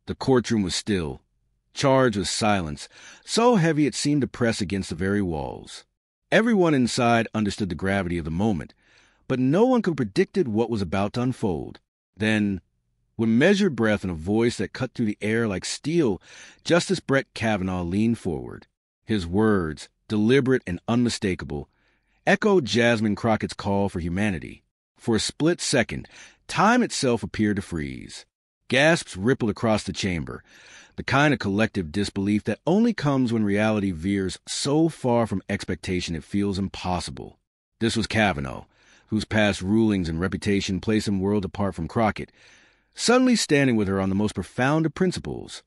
The courtroom was still, charged with silence, so heavy it seemed to press against the very walls. Everyone inside understood the gravity of the moment, but no one could predict what was about to unfold. Then, with measured breath and a voice that cut through the air like steel, Justice Brett Kavanaugh leaned forward. His words, deliberate and unmistakable, echoed Jasmine Crockett's call for humanity. For a split second, time itself appeared to freeze. Gasps rippled across the chamber, the kind of collective disbelief that only comes when reality veers so far from expectation it feels impossible. This was Kavanaugh, whose past rulings and reputation placed him worlds apart from Crockett, suddenly standing with her on the most profound of principles,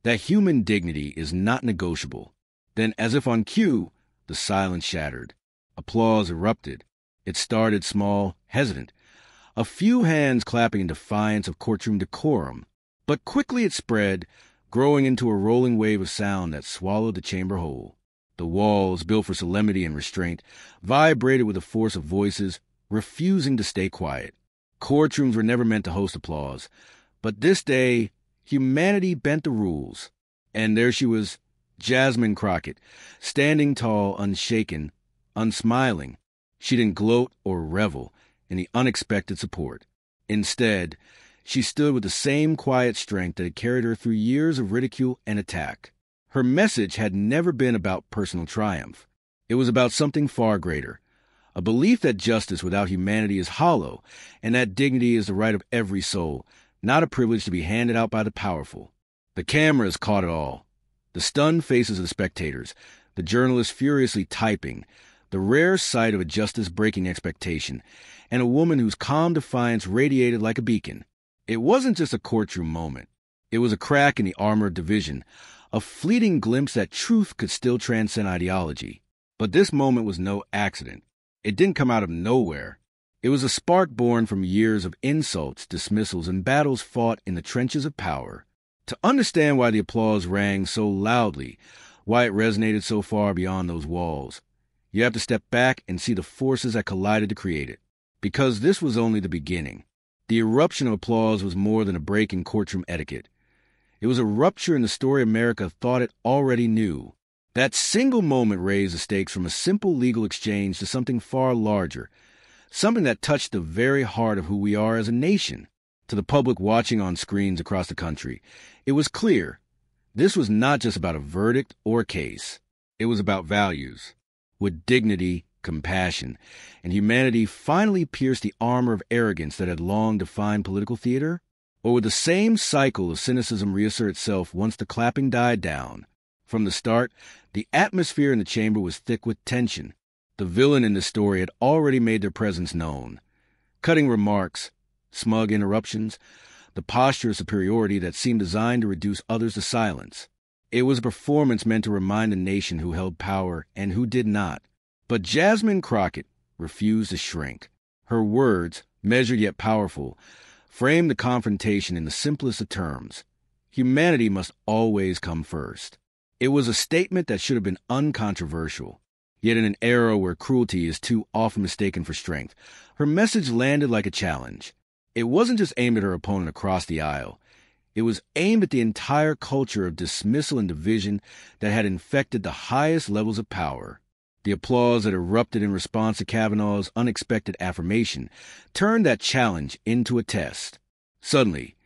that human dignity is not negotiable. Then, as if on cue, the silence shattered. Applause erupted. It started small, hesitant, a few hands clapping in defiance of courtroom decorum, but quickly it spread, growing into a rolling wave of sound that swallowed the chamber whole. The walls, built for solemnity and restraint, vibrated with the force of voices, refusing to stay quiet. Courtrooms were never meant to host applause, but this day, humanity bent the rules. And there she was, Jasmine Crockett, standing tall, unshaken, unsmiling. She didn't gloat or revel in the unexpected support. Instead, she stood with the same quiet strength that had carried her through years of ridicule and attack. Her message had never been about personal triumph. It was about something far greater, a belief that justice without humanity is hollow, and that dignity is the right of every soul, not a privilege to be handed out by the powerful. The cameras caught it all. The stunned faces of the spectators, the journalists furiously typing, the rare sight of a justice breaking expectation, and a woman whose calm defiance radiated like a beacon. It wasn't just a courtroom moment. It was a crack in the armor of division, a fleeting glimpse that truth could still transcend ideology. But this moment was no accident. It didn't come out of nowhere. It was a spark born from years of insults, dismissals, and battles fought in the trenches of power. To understand why the applause rang so loudly, why it resonated so far beyond those walls, you have to step back and see the forces that collided to create it. Because this was only the beginning. The eruption of applause was more than a break in courtroom etiquette. It was a rupture in the story America thought it already knew. That single moment raised the stakes from a simple legal exchange to something far larger, something that touched the very heart of who we are as a nation. To the public watching on screens across the country, it was clear this was not just about a verdict or a case. It was about values. Would dignity, compassion, and humanity finally pierce the armor of arrogance that had long defined political theater? Or would the same cycle of cynicism reassert itself once the clapping died down? From the start, the atmosphere in the chamber was thick with tension. The villain in this story had already made their presence known. Cutting remarks, smug interruptions, the posture of superiority that seemed designed to reduce others to silence. It was a performance meant to remind the nation who held power and who did not. But Jasmine Crockett refused to shrink. Her words, measured yet powerful, framed the confrontation in the simplest of terms. Humanity must always come first. It was a statement that should have been uncontroversial. Yet in an era where cruelty is too often mistaken for strength, her message landed like a challenge. It wasn't just aimed at her opponent across the aisle. It was aimed at the entire culture of dismissal and division that had infected the highest levels of power. The applause that erupted in response to Kavanaugh's unexpected affirmation turned that challenge into a test. Suddenly,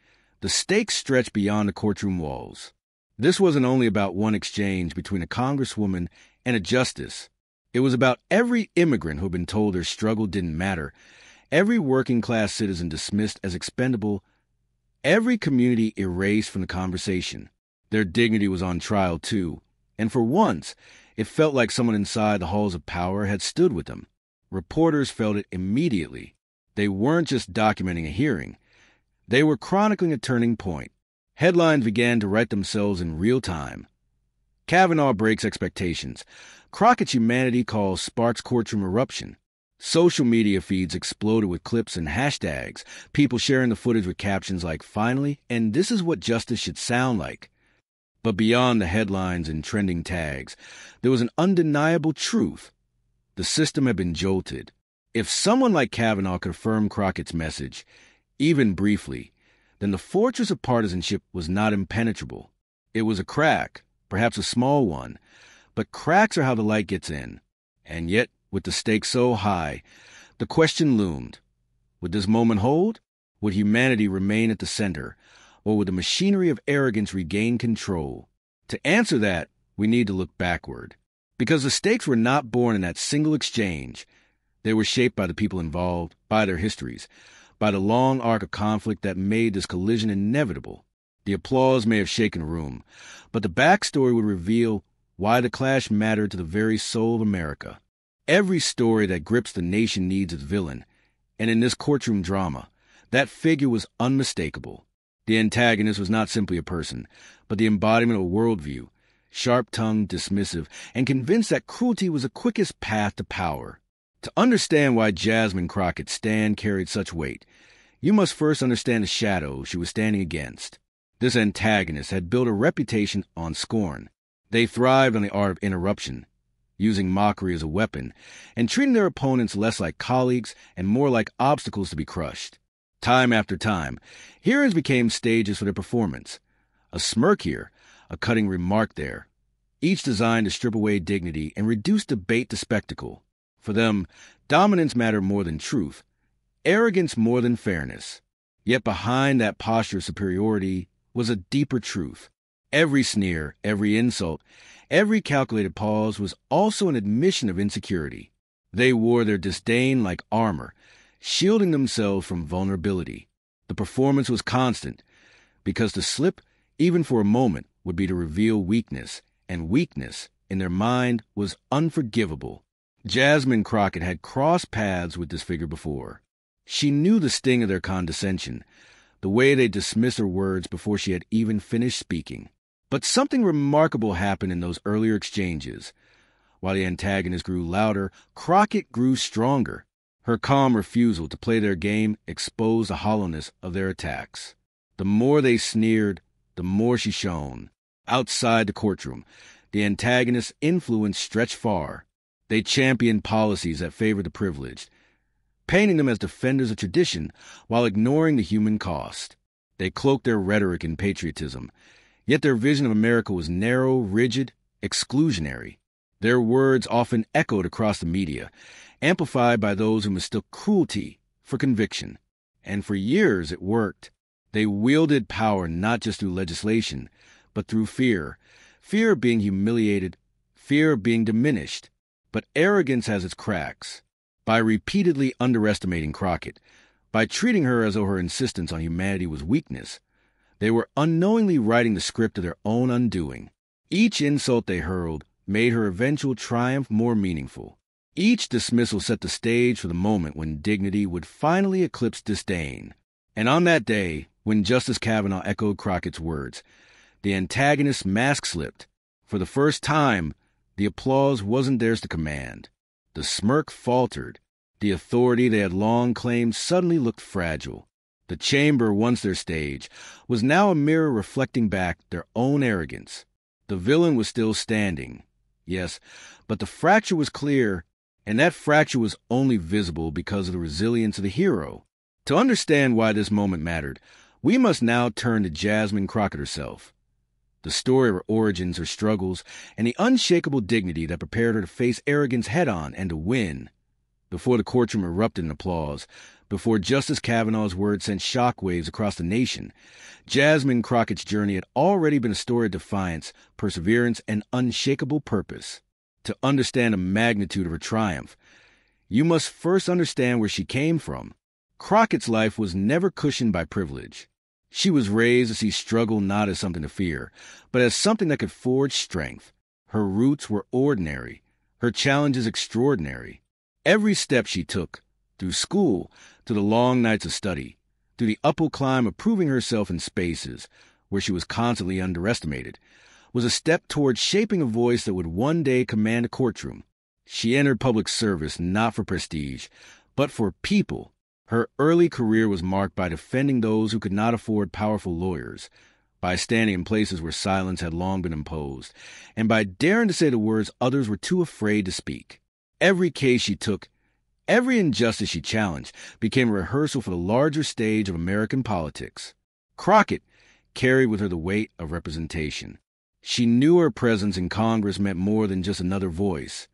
the stakes stretched beyond the courtroom walls. This wasn't only about one exchange between a congresswoman and a justice. It was about every immigrant who had been told their struggle didn't matter, every working-class citizen dismissed as expendable, every community erased from the conversation. Their dignity was on trial, too, and for once, it felt like someone inside the halls of power had stood with them. Reporters felt it immediately. They weren't just documenting a hearing. They were chronicling a turning point. Headlines began to write themselves in real time. Kavanaugh breaks expectations. Crockett's humanity calls sparks courtroom eruption. Social media feeds exploded with clips and hashtags, people sharing the footage with captions like, "Finally, and this is what justice should sound like." But beyond the headlines and trending tags, there was an undeniable truth. The system had been jolted. If someone like Kavanaugh could affirm Crockett's message, even briefly, then the fortress of partisanship was not impenetrable. It was a crack, perhaps a small one, but cracks are how the light gets in. And yet, with the stakes so high, the question loomed. Would this moment hold? Would humanity remain at the center? Or would the machinery of arrogance regain control? To answer that, we need to look backward. Because the stakes were not born in that single exchange. They were shaped by the people involved, by their histories, by the long arc of conflict that made this collision inevitable. The applause may have shaken the room, but the backstory would reveal why the clash mattered to the very soul of America. Every story that grips the nation needs its villain, and in this courtroom drama, that figure was unmistakable. The antagonist was not simply a person, but the embodiment of a worldview, sharp-tongued, dismissive, and convinced that cruelty was the quickest path to power. To understand why Jasmine Crockett's stand carried such weight, you must first understand the shadow she was standing against. This antagonist had built a reputation on scorn. They thrived on the art of interruption, using mockery as a weapon, and treating their opponents less like colleagues and more like obstacles to be crushed. Time after time, hearings became stages for their performance. A smirk here, a cutting remark there, each designed to strip away dignity and reduce debate to spectacle. For them, dominance mattered more than truth, arrogance more than fairness. Yet behind that posture of superiority was a deeper truth. Every sneer, every insult, every calculated pause was also an admission of insecurity. They wore their disdain like armor, shielding themselves from vulnerability. The performance was constant, because to slip, even for a moment, would be to reveal weakness, and weakness, in their mind, was unforgivable. Jasmine Crockett had crossed paths with this figure before. She knew the sting of their condescension, the way they dismissed her words before she had even finished speaking. But something remarkable happened in those earlier exchanges. While the antagonist grew louder, Crockett grew stronger. Her calm refusal to play their game exposed the hollowness of their attacks. The more they sneered, the more she shone. Outside the courtroom, the antagonist's influence stretched far. They championed policies that favored the privileged, painting them as defenders of tradition while ignoring the human cost. They cloaked their rhetoric in patriotism, yet their vision of America was narrow, rigid, exclusionary. Their words often echoed across the media, amplified by those who mistook cruelty for conviction. And for years it worked. They wielded power not just through legislation, but through fear. Fear of being humiliated, fear of being diminished. But arrogance has its cracks. By repeatedly underestimating Crockett, by treating her as though her insistence on humanity was weakness, they were unknowingly writing the script of their own undoing. Each insult they hurled made her eventual triumph more meaningful. Each dismissal set the stage for the moment when dignity would finally eclipse disdain. And on that day, when Justice Kavanaugh echoed Crockett's words, the antagonist's mask slipped. For the first time, the applause wasn't theirs to command. The smirk faltered. The authority they had long claimed suddenly looked fragile. The chamber, once their stage, was now a mirror reflecting back their own arrogance. The villain was still standing, yes, but the fracture was clear, and that fracture was only visible because of the resilience of the hero. To understand why this moment mattered, we must now turn to Jasmine Crockett herself. The story of her origins, her struggles, and the unshakable dignity that prepared her to face arrogance head-on and to win. Before the courtroom erupted in applause, before Justice Kavanaugh's words sent shockwaves across the nation, Jasmine Crockett's journey had already been a story of defiance, perseverance, and unshakable purpose. To understand the magnitude of her triumph, you must first understand where she came from. Crockett's life was never cushioned by privilege. She was raised to see struggle not as something to fear, but as something that could forge strength. Her roots were ordinary, her challenges extraordinary. Every step she took, through school, to the long nights of study, through the uphill climb of proving herself in spaces where she was constantly underestimated, was a step towards shaping a voice that would one day command a courtroom. She entered public service not for prestige, but for people. Her early career was marked by defending those who could not afford powerful lawyers, by standing in places where silence had long been imposed, and by daring to say the words others were too afraid to speak. Every case she took, every injustice she challenged, became a rehearsal for the larger stage of American politics. Crockett carried with her the weight of representation. She knew her presence in Congress meant more than just another voice.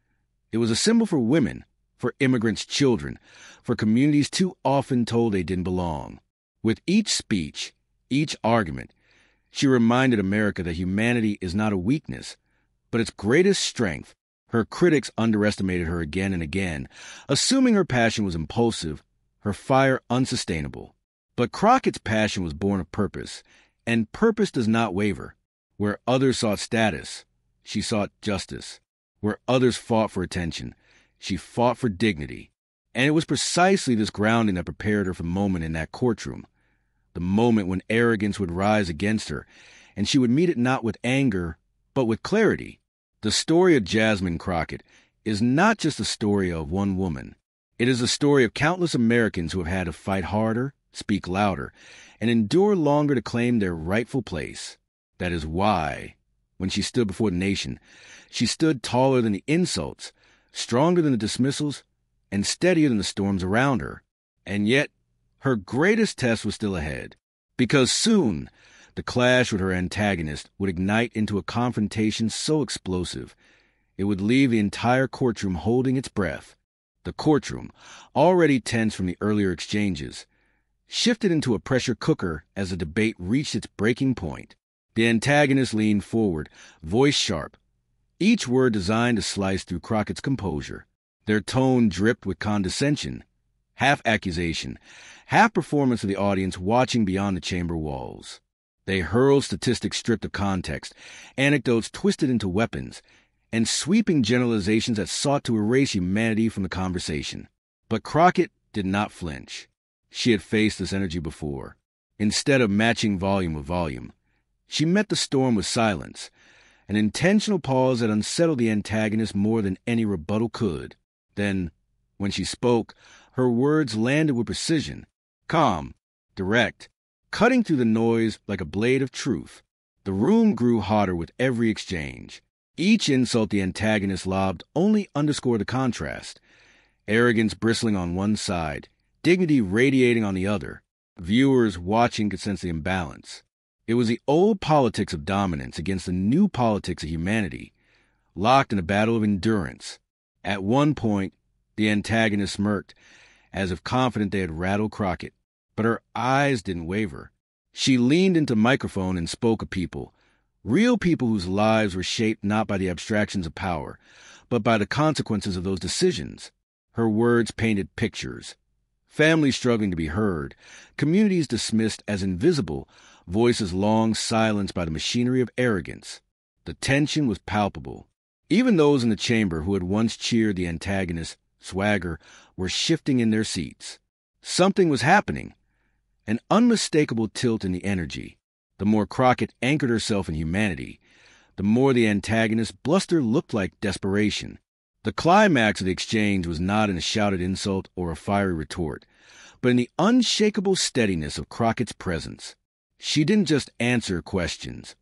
It was a symbol for women, for immigrants' children, for communities too often told they didn't belong. With each speech, each argument, she reminded America that humanity is not a weakness, but its greatest strength. Her critics underestimated her again and again, assuming her passion was impulsive, her fire unsustainable. But Crockett's passion was born of purpose, and purpose does not waver. Where others sought status, she sought justice. Where others fought for attention, she fought for dignity. And it was precisely this grounding that prepared her for the moment in that courtroom, the moment when arrogance would rise against her, and she would meet it not with anger, but with clarity. The story of Jasmine Crockett is not just a story of one woman. It is a story of countless Americans who have had to fight harder, speak louder, and endure longer to claim their rightful place. That is why, when she stood before the nation, she stood taller than the insults, stronger than the dismissals, and steadier than the storms around her. And yet, her greatest test was still ahead, because soon the clash with her antagonist would ignite into a confrontation so explosive, it would leave the entire courtroom holding its breath. The courtroom, already tense from the earlier exchanges, shifted into a pressure cooker as the debate reached its breaking point. The antagonist leaned forward, voice sharp, each word designed to slice through Crockett's composure. Their tone dripped with condescension, half accusation, half performance of the audience watching beyond the chamber walls. They hurled statistics stripped of context, anecdotes twisted into weapons, and sweeping generalizations that sought to erase humanity from the conversation. But Crockett did not flinch. She had faced this energy before. Instead of matching volume with volume, she met the storm with silence, an intentional pause that unsettled the antagonist more than any rebuttal could. Then, when she spoke, her words landed with precision, calm, direct, cutting through the noise like a blade of truth. The room grew hotter with every exchange. Each insult the antagonist lobbed only underscored the contrast. Arrogance bristling on one side, dignity radiating on the other. Viewers watching could sense the imbalance. It was the old politics of dominance against the new politics of humanity, locked in a battle of endurance. At one point, the antagonist smirked, as if confident they had rattled Crockett. But her eyes didn't waver. She leaned into the microphone and spoke of people, real people whose lives were shaped not by the abstractions of power, but by the consequences of those decisions. Her words painted pictures. Families struggling to be heard, communities dismissed as invisible, voices long silenced by the machinery of arrogance. The tension was palpable. Even those in the chamber who had once cheered the antagonist's swagger were shifting in their seats. Something was happening, an unmistakable tilt in the energy. The more Crockett anchored herself in humanity, the more the antagonist's bluster looked like desperation. The climax of the exchange was not in a shouted insult or a fiery retort, but in the unshakable steadiness of Crockett's presence. She didn't just answer questions.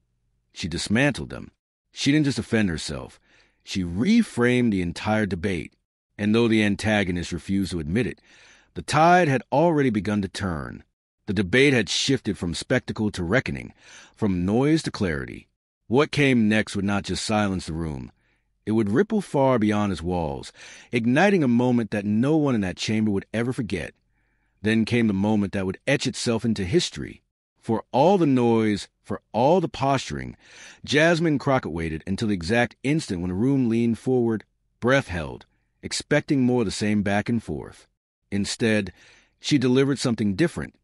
She dismantled them. She didn't just defend herself. She reframed the entire debate. And though the antagonist refused to admit it, the tide had already begun to turn. The debate had shifted from spectacle to reckoning, from noise to clarity. What came next would not just silence the room. It would ripple far beyond its walls, igniting a moment that no one in that chamber would ever forget. Then came the moment that would etch itself into history. For all the noise, for all the posturing, Jasmine Crockett waited until the exact instant when the room leaned forward, breath held, expecting more of the same back and forth. Instead, she delivered something different,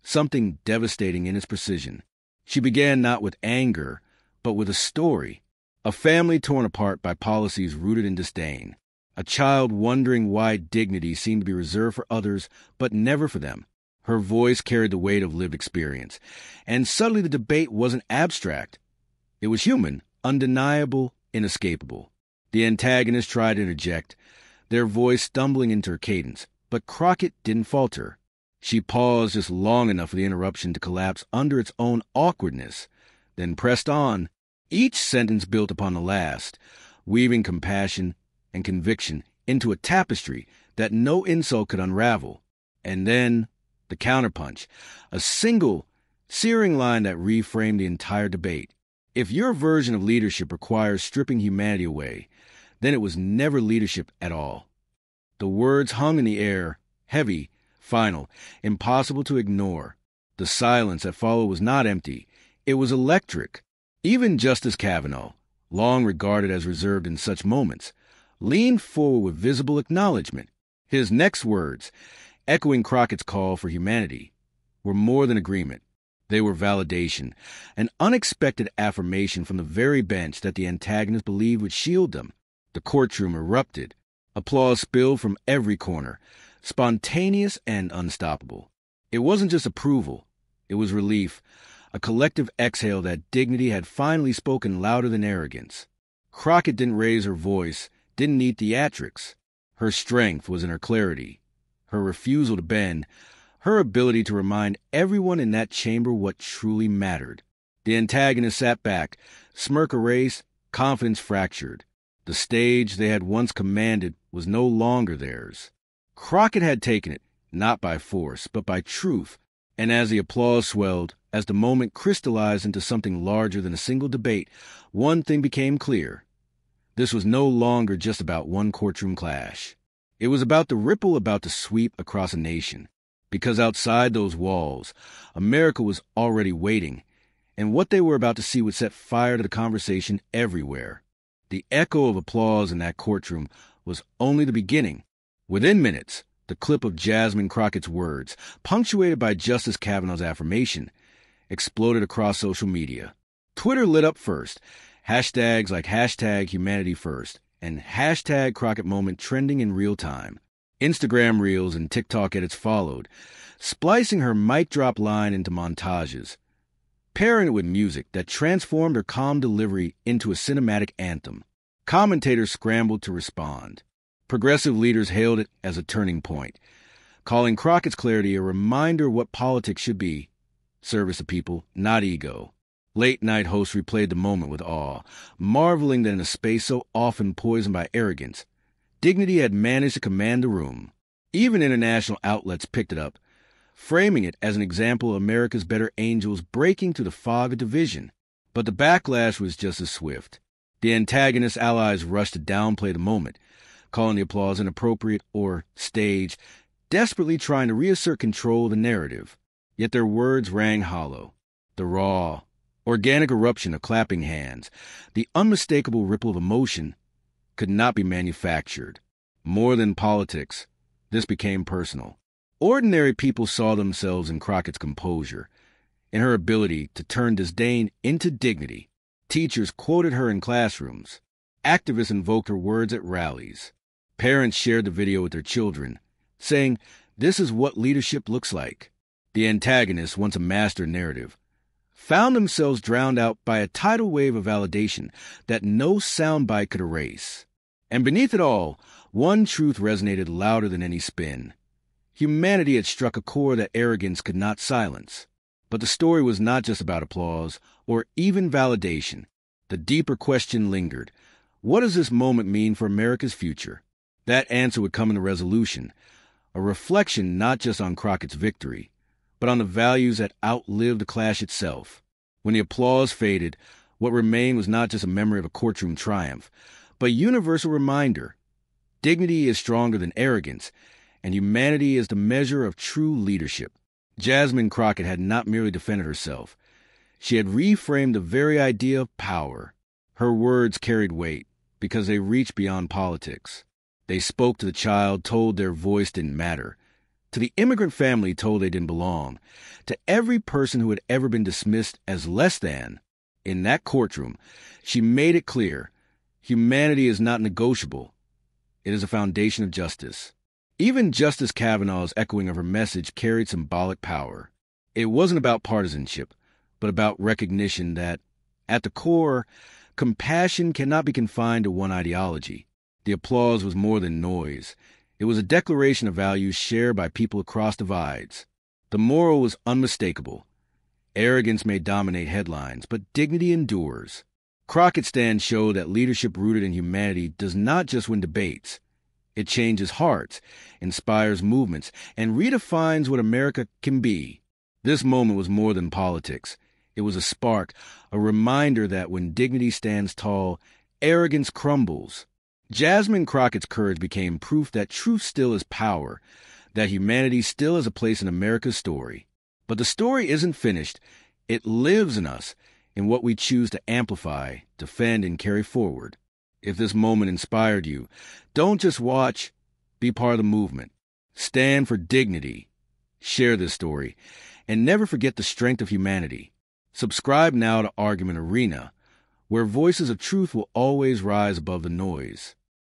something devastating in its precision. She began not with anger, but with a story. A family torn apart by policies rooted in disdain. A child wondering why dignity seemed to be reserved for others, but never for them. Her voice carried the weight of lived experience, and suddenly the debate wasn't abstract. It was human, undeniable, inescapable. The antagonist tried to interject, their voice stumbling into her cadence, but Crockett didn't falter. She paused just long enough for the interruption to collapse under its own awkwardness, then pressed on, each sentence built upon the last, weaving compassion and conviction into a tapestry that no insult could unravel. And then the counterpunch, a single searing line that reframed the entire debate. If your version of leadership requires stripping humanity away, then it was never leadership at all. The words hung in the air, heavy, final, impossible to ignore. The silence that followed was not empty. It was electric. Even Justice Kavanaugh, long regarded as reserved in such moments, leaned forward with visible acknowledgement. His next words, echoing Crockett's call for humanity, were more than agreement. They were validation, an unexpected affirmation from the very bench that the antagonist believed would shield them. The courtroom erupted. Applause spilled from every corner, spontaneous and unstoppable. It wasn't just approval. It was relief, a collective exhale that dignity had finally spoken louder than arrogance. Crockett didn't raise her voice, didn't need theatrics. Her strength was in her clarity, her refusal to bend, her ability to remind everyone in that chamber what truly mattered. The antagonist sat back, smirk erased, confidence fractured. The stage they had once commanded was no longer theirs. Crockett had taken it, not by force, but by truth, and as the applause swelled, as the moment crystallized into something larger than a single debate, one thing became clear. This was no longer just about one courtroom clash. It was about the ripple about to sweep across a nation. Because outside those walls, America was already waiting, and what they were about to see would set fire to the conversation everywhere. The echo of applause in that courtroom was only the beginning. Within minutes, the clip of Jasmine Crockett's words, punctuated by Justice Kavanaugh's affirmation, exploded across social media. Twitter lit up first, hashtags like #HumanityFirst and #CrockettMoment trending in real time. Instagram Reels and TikTok edits followed, splicing her mic drop line into montages, pairing it with music that transformed her calm delivery into a cinematic anthem. Commentators scrambled to respond. Progressive leaders hailed it as a turning point, calling Crockett's clarity a reminder of what politics should be: service to people, not ego. Late-night hosts replayed the moment with awe, marveling that in a space so often poisoned by arrogance, dignity had managed to command the room. Even international outlets picked it up, framing it as an example of America's better angels breaking through the fog of division. But the backlash was just as swift. The antagonist's allies rushed to downplay the moment, calling the applause inappropriate or staged, desperately trying to reassert control of the narrative. Yet their words rang hollow. The raw, organic eruption of clapping hands, the unmistakable ripple of emotion, could not be manufactured. More than politics, this became personal. Ordinary people saw themselves in Crockett's composure, in her ability to turn disdain into dignity. Teachers quoted her in classrooms. Activists invoked her words at rallies. Parents shared the video with their children, saying, "This is what leadership looks like." The antagonists, once a master narrative, found themselves drowned out by a tidal wave of validation that no soundbite could erase. And beneath it all, one truth resonated louder than any spin. Humanity had struck a chord that arrogance could not silence. But the story was not just about applause or even validation. The deeper question lingered. What does this moment mean for America's future? That answer would come in the resolution, a reflection not just on Crockett's victory, but on the values that outlived the clash itself. When the applause faded, what remained was not just a memory of a courtroom triumph, but a universal reminder. Dignity is stronger than arrogance, and humanity is the measure of true leadership. Jasmine Crockett had not merely defended herself. She had reframed the very idea of power. Her words carried weight because they reached beyond politics. They spoke to the child told their voice didn't matter, to the immigrant family told they didn't belong, to every person who had ever been dismissed as less than. In that courtroom, she made it clear: humanity is not negotiable. It is a foundation of justice. Even Justice Kavanaugh's echoing of her message carried symbolic power. It wasn't about partisanship, but about recognition that, at the core, compassion cannot be confined to one ideology. The applause was more than noise. It was a declaration of values shared by people across divides. The moral was unmistakable. Arrogance may dominate headlines, but dignity endures. Crockett's stand showed that leadership rooted in humanity does not just win debates. It changes hearts, inspires movements, and redefines what America can be. This moment was more than politics. It was a spark, a reminder that when dignity stands tall, arrogance crumbles. Jasmine Crockett's courage became proof that truth still is power, that humanity still has a place in America's story. But the story isn't finished. It lives in us, in what we choose to amplify, defend, and carry forward. If this moment inspired you, don't just watch, be part of the movement. Stand for dignity. Share this story. And never forget the strength of humanity. Subscribe now to Argument Arena, where voices of truth will always rise above the noise.